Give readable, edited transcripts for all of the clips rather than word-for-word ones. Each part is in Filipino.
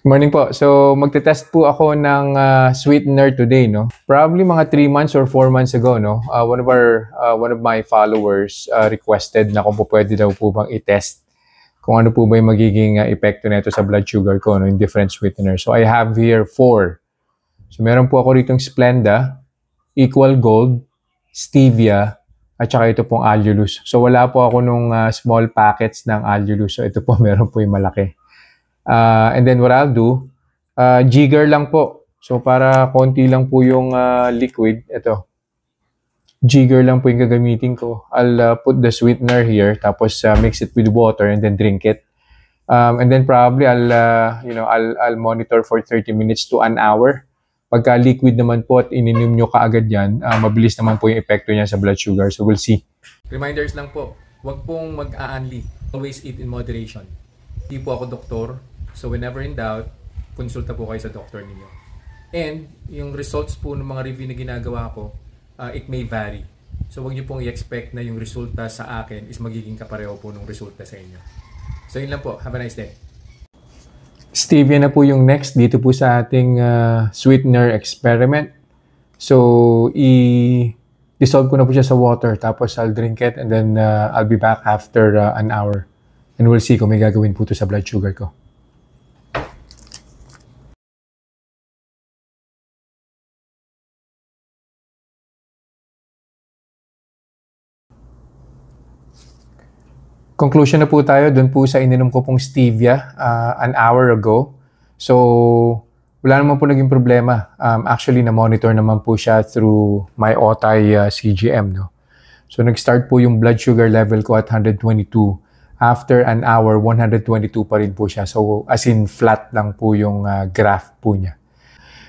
Morning po. So, magte-test po ako ng sweetener today, no? Probably mga 3 months or 4 months ago, no? One of my followers requested na kung po pwede daw po bang i-test kung ano po ba yung magiging epekto nito sa blood sugar ko, no? In different sweeteners. So, I have here 4. So, meron po ako rito Splenda, Equal Gold, Stevia, at saka ito pong Allulose. So, wala po ako nung small packets ng Allulose. So, ito po, meron po yung malaki. And then what I'll do, jigger lang po. So para konti lang po yung liquid, ito. Jigger lang po yung gagamitin ko. I'll put the sweetener here, tapos mix it with water and then drink it. And then probably I'll monitor for 30 minutes to an hour. Pagka liquid naman po at ininom nyo kaagad yan, mabilis naman po yung epekto niya sa blood sugar. So we'll see. Reminders lang po, wag pong mag-aanli. Always eat in moderation. Hindi po ako doktor. So whenever in doubt, konsulta po kayo sa doktor ninyo. And yung results po ng mga review na ginagawa ko, it may vary. So wag niyo pong i-expect na yung resulta sa akin is magiging kapareho po ng resulta sa inyo. So yun lang po. Have a nice day. Stevia na po yung next dito po sa ating sweetener experiment. So i-dissolve ko na po siya sa water, tapos I'll drink it and then I'll be back after an hour. And we'll see kung may gagawin po ito sa blood sugar ko. Conclusion na po tayo dun po sa ininom ko pong stevia an hour ago. So, wala naman po naging problema. Actually, na-monitor naman po siya through my Otay CGM. No? So, nag-start po yung blood sugar level ko at 122. After an hour, 122 pa rin po siya. So, as in flat lang po yung graph po niya.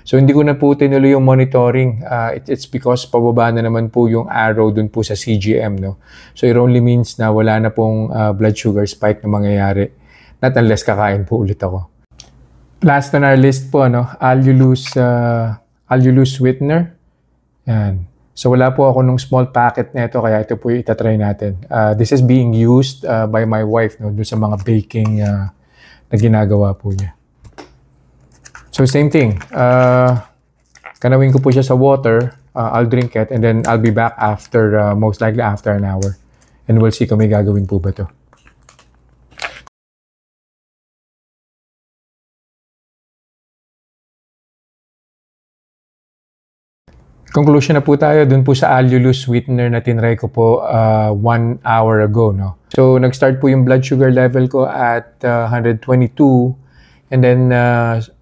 So, hindi ko na po tinuloy yung monitoring. It's because pababa na naman po yung arrow dun po sa CGM. No? So, it only means na wala na pong blood sugar spike na mangyayari. Not unless kakain po ulit ako. Last on our list po, no? Allulose sweetener. Yan. So, wala po ako nung small packet na ito, kaya ito po yung itatry natin. This is being used by my wife, no? Dun sa mga baking na ginagawa po niya. So, same thing. Kanawin ko po siya sa water. I'll drink it and then I'll be back after, most likely after an hour. And we'll see kung may gagawin po ba ito. Conclusion na po tayo dun po sa Allulose sweetener na tinry ko po 1 hour ago. No? So, nag-start po yung blood sugar level ko at 122. And then,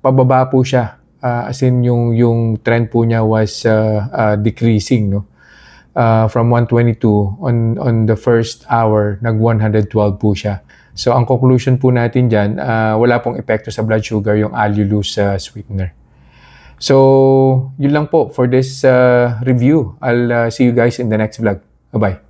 pababa po siya. As in, yung trend po niya was decreasing. No? From 122, on the first hour, nag-112 po siya. So, ang conclusion po natin dyan, wala pong epekto sa blood sugar yung Allulose sweetener. So, yun lang po for this review. I'll see you guys in the next vlog. Bye-bye.